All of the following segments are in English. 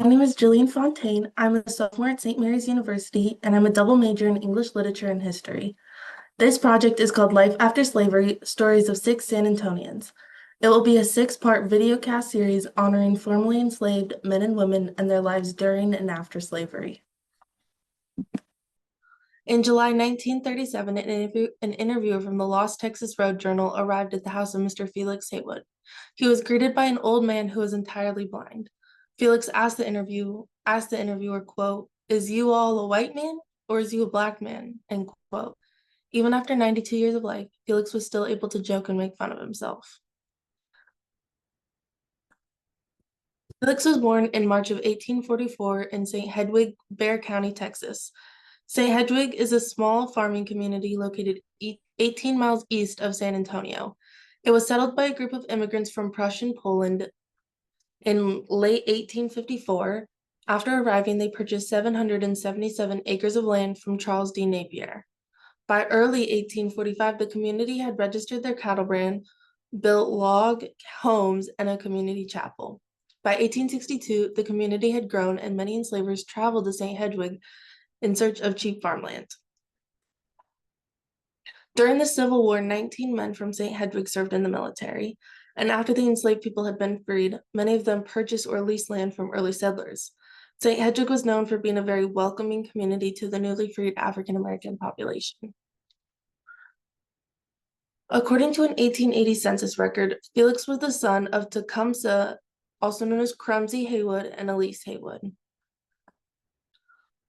My name is Jillian Fontaine. I'm a sophomore at St. Mary's University, and I'm a double major in English Literature and History. This project is called Life After Slavery: Stories of Six San Antonians. It will be a six-part videocast series honoring formerly enslaved men and women and their lives during and after slavery. In July 1937, an interviewer from the Lost Texas Road Journal arrived at the house of Mr. Felix Haywood. He was greeted by an old man who was entirely blind. Felix asked the interviewer, quote, "Is you all a white man or is you a black man?" End quote. Even after 92 years of life, Felix was still able to joke and make fun of himself. Felix was born in March of 1844 in St. Hedwig, Bexar County, Texas. St. Hedwig is a small farming community located 18 miles east of San Antonio. It was settled by a group of immigrants from Prussian Poland in late 1854. After arriving, they purchased 777 acres of land from Charles D. Napier. By early 1845, the community had registered their cattle brand, built log homes, and a community chapel. By 1862, the community had grown, and many enslavers traveled to St. Hedwig in search of cheap farmland. During the Civil War, 19 men from St. Hedwig served in the military, and after the enslaved people had been freed, many of them purchased or leased land from early settlers. St. Hedwig was known for being a very welcoming community to the newly freed African American population. According to an 1880 census record, Felix was the son of Tecumseh, also known as Crumsey Haywood, and Elise Haywood.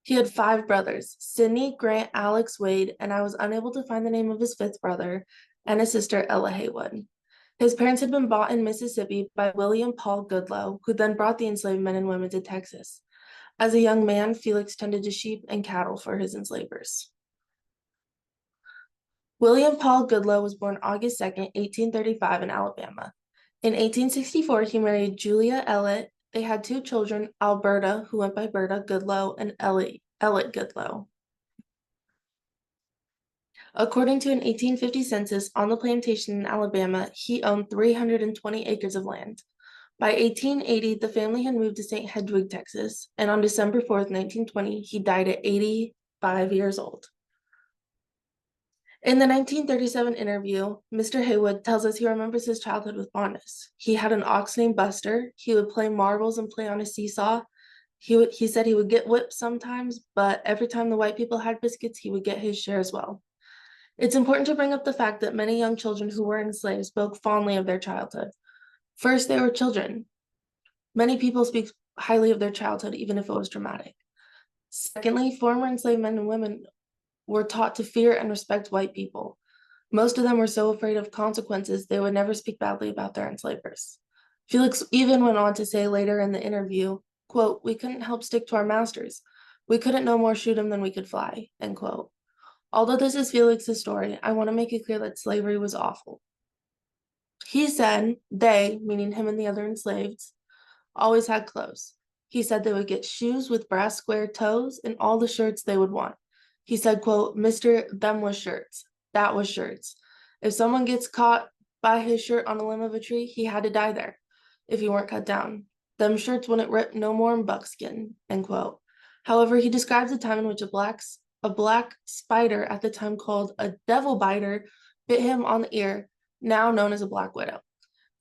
He had 5 brothers, Sidney, Grant, Alex, Wade, and I was unable to find the name of his 5th brother, and a sister, Ella Haywood. His parents had been bought in Mississippi by William Paul Goodloe, who then brought the enslaved men and women to Texas. As a young man, Felix tended to sheep and cattle for his enslavers. William Paul Goodloe was born August 2nd, 1835 in Alabama. In 1864, he married Julia Ellett. They had 2 children, Alberta, who went by Berta Goodloe, and Ellett Goodloe. According to an 1850 census, on the plantation in Alabama, he owned 320 acres of land. By 1880, the family had moved to St. Hedwig, Texas, and on December 4th, 1920, he died at 85 years old. In the 1937 interview, Mr. Haywood tells us he remembers his childhood with fondness. He had an ox named Buster. He would play marbles and play on a seesaw. He said he would get whipped sometimes, but every time the white people had biscuits, he would get his share as well. It's important to bring up the fact that many young children who were enslaved spoke fondly of their childhood. First, they were children. Many people speak highly of their childhood, even if it was traumatic. Secondly, former enslaved men and women were taught to fear and respect white people. Most of them were so afraid of consequences, they would never speak badly about their enslavers. Felix even went on to say later in the interview, quote, "We couldn't help stick to our masters. We couldn't no more shoot them than we could fly," end quote. Although this is Felix's story, I want to make it clear that slavery was awful. He said they, meaning him and the other enslaved, always had clothes. He said they would get shoes with brass square toes and all the shirts they would want. He said, quote, "Mr. Them was shirts. That was shirts. If someone gets caught by his shirt on a limb of a tree, he had to die there if he weren't cut down. Them shirts wouldn't rip no more than buckskin," end quote. However, he describes a time in which a black spider, at the time called a devil biter, bit him on the ear, now known as a black widow.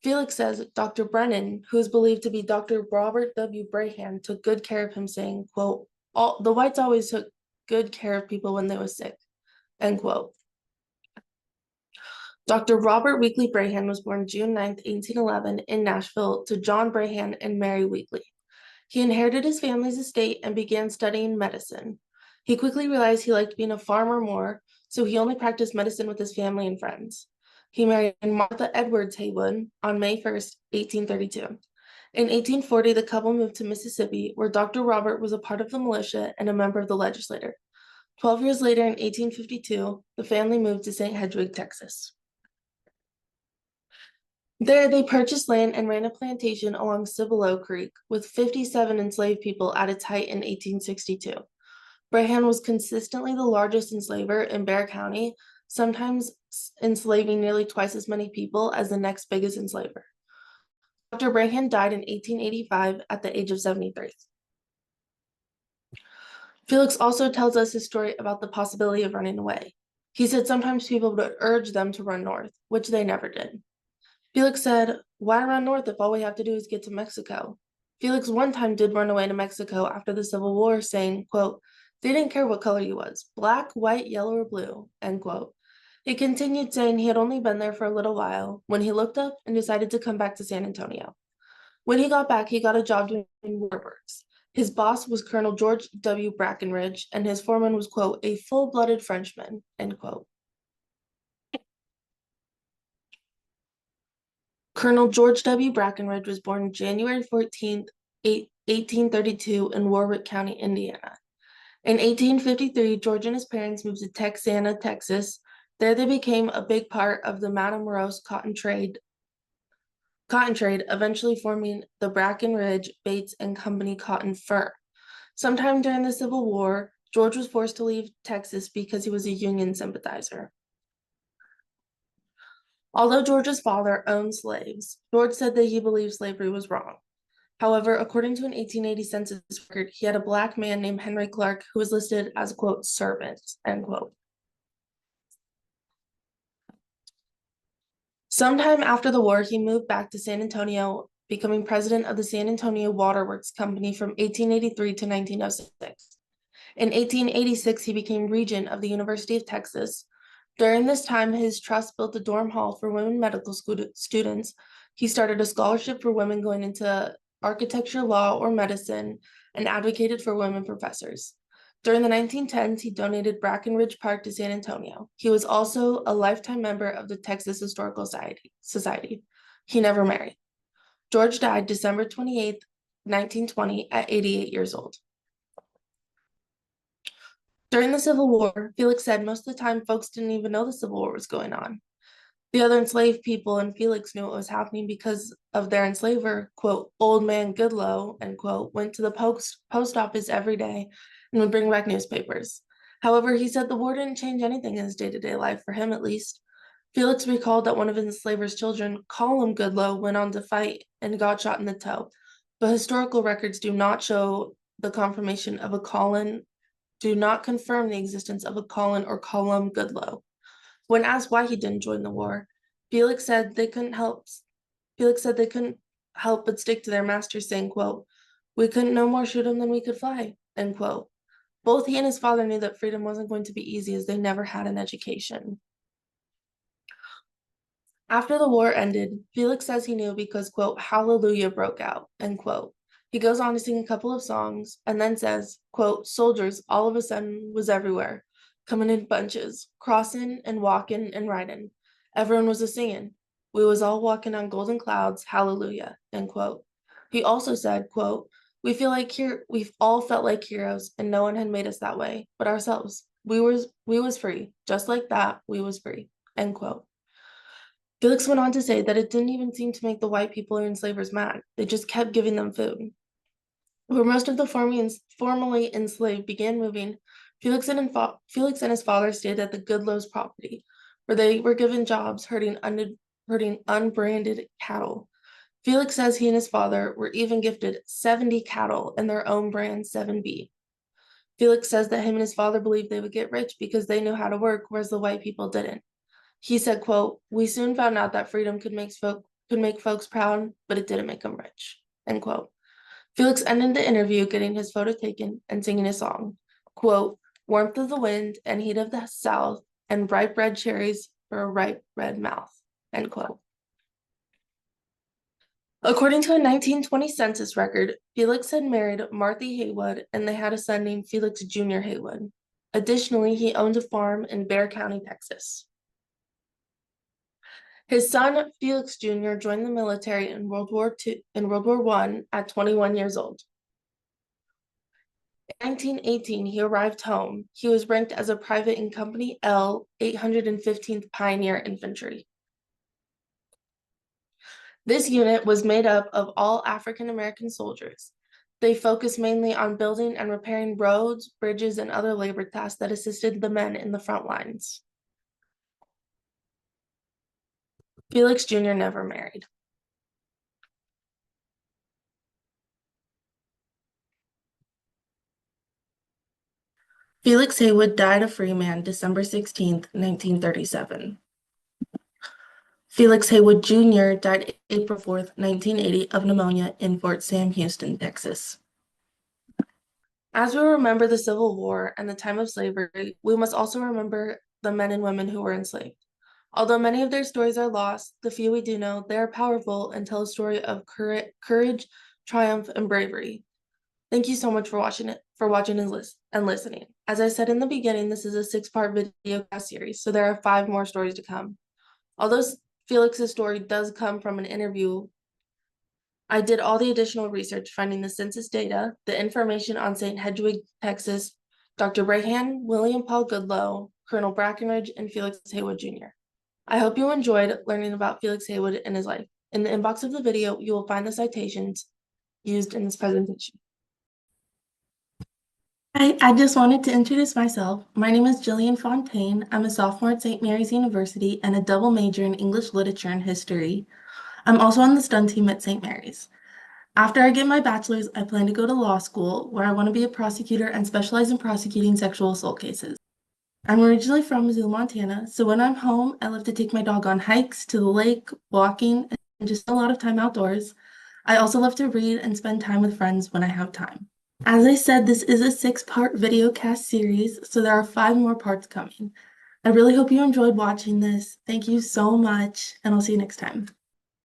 Felix says Dr. Brennan, who is believed to be Dr. Robert W. Brahan, took good care of him, saying, quote, "The whites always took good care of people when they were sick," end quote. Dr. Robert Weakley Brahan was born June 9, 1811 in Nashville to John Brahan and Mary Weakley. He inherited his family's estate and began studying medicine. He quickly realized he liked being a farmer more, so he only practiced medicine with his family and friends. He married Martha Edwards Haywood on May 1st, 1832. In 1840, the couple moved to Mississippi, where Dr. Robert was a part of the militia and a member of the legislature. 12 years later, in 1852, the family moved to St. Hedwig, Texas. There, they purchased land and ran a plantation along Cibolo Creek with 57 enslaved people at its height in 1862. Brahan was consistently the largest enslaver in Bexar County, sometimes enslaving nearly twice as many people as the next biggest enslaver. Dr. Brahan died in 1885 at the age of 73. Felix also tells us his story about the possibility of running away. He said sometimes people would urge them to run north, which they never did. Felix said, "Why run north if all we have to do is get to Mexico?" Felix one time did run away to Mexico after the Civil War, saying, quote, "They didn't care what color you was, black, white, yellow, or blue," end quote. He continued saying he had only been there for a little while when he looked up and decided to come back to San Antonio. When he got back, he got a job doing waterworks. His boss was Colonel George W. Brackenridge, and his foreman was, quote, "a full-blooded Frenchman," end quote. Colonel George W. Brackenridge was born January 14th, 1832 in Warwick County, Indiana. In 1853, George and his parents moved to Texarkana, Texas. There they became a big part of the Matamoros cotton trade, eventually forming the Brackenridge, Bates and Company cotton firm. Sometime during the Civil War, George was forced to leave Texas because he was a Union sympathizer. Although George's father owned slaves, George said that he believed slavery was wrong. However, according to an 1880 census record, he had a black man named Henry Clark who was listed as, quote, "servant," end quote. Sometime after the war, he moved back to San Antonio, becoming president of the San Antonio Waterworks Company from 1883 to 1906. In 1886, he became regent of the University of Texas. During this time, his trust built a dorm hall for women medical students. He started a scholarship for women going into architecture, law, or medicine, and advocated for women professors. During the 1910s, he donated Brackenridge Park to San Antonio. He was also a lifetime member of the Texas Historical Society. He never married. George died December 28th, 1920, at 88 years old. During the Civil War, Felix said most of the time folks didn't even know the Civil War was going on. The other enslaved people and Felix knew it was happening because of their enslaver, quote, "Old Man Goodloe," end quote, went to the post office every day and would bring back newspapers. However, he said the war didn't change anything in his day-to-day life, for him at least. Felix recalled that one of his enslaver's children, Colum Goodloe, went on to fight and got shot in the toe, but historical records do not show the confirmation of a Colin do not confirm the existence of a Colin or Colum Goodloe. When asked why he didn't join the war, Felix said they couldn't help but stick to their master, saying, quote, "We couldn't no more shoot him than we could fly," end quote. Both he and his father knew that freedom wasn't going to be easy as they never had an education. After the war ended, Felix says he knew because, quote, "Hallelujah broke out," end quote. He goes on to sing a couple of songs and then says, quote, "Soldiers all of a sudden was everywhere, coming in bunches, crossing and walking and riding. Everyone was a singing. We was all walking on golden clouds, hallelujah," end quote. He also said, quote, we've all felt like heroes, and no one had made us that way but ourselves. We was free, just like that, we was free," end quote. Felix went on to say that it didn't even seem to make the white people or enslavers mad. They just kept giving them food. Where most of the formerly enslaved began moving, Felix and his father stayed at the Goodloe's property, where they were given jobs herding unbranded cattle. Felix says he and his father were even gifted 70 cattle and their own brand 7B. Felix says that him and his father believed they would get rich because they knew how to work, whereas the white people didn't. He said, quote, "We soon found out that freedom could make folks proud, but it didn't make them rich," end quote. Felix ended the interview getting his photo taken and singing a song, quote, "Warmth of the wind and heat of the south and ripe red cherries for a ripe red mouth," end quote. According to a 1920 census record, Felix had married Martha Haywood and they had a son named Felix Jr. Haywood. Additionally, he owned a farm in Bexar County, Texas. His son, Felix Jr., joined the military in World War I at 21 years old. In 1918, he arrived home. He was ranked as a private in Company L, 815th Pioneer Infantry. This unit was made up of all African American soldiers. They focused mainly on building and repairing roads, bridges, and other labor tasks that assisted the men in the front lines. Felix Jr. never married. Felix Haywood died a free man December 16th, 1937. Felix Haywood Jr. died April 4th, 1980 of pneumonia in Fort Sam Houston, Texas. As we remember the Civil War and the time of slavery, we must also remember the men and women who were enslaved. Although many of their stories are lost, the few we do know, they are powerful and tell a story of courage, triumph, and bravery. Thank you so much for watching and listening. As I said in the beginning, this is a 6-part video cast series, so there are 5 more stories to come. Although Felix's story does come from an interview, I did all the additional research finding the census data, the information on St. Hedwig, Texas, Dr. Brahan, William Paul Goodloe, Colonel Brackenridge, and Felix Haywood Jr. I hope you enjoyed learning about Felix Haywood and his life. In the inbox of the video, you will find the citations used in this presentation. I just wanted to introduce myself. My name is Jillian Fontaine. I'm a sophomore at St. Mary's University and a double major in English Literature and History. I'm also on the STUN team at St. Mary's. After I get my bachelor's, I plan to go to law school, where I want to be a prosecutor and specialize in prosecuting sexual assault cases. I'm originally from Missoula, Montana, so when I'm home, I love to take my dog on hikes, to the lake, walking, and just a lot of time outdoors. I also love to read and spend time with friends when I have time. As I said, this is a 6-part video cast series, so there are 5 more parts coming. I really hope you enjoyed watching this. Thank you so much, and I'll see you next time.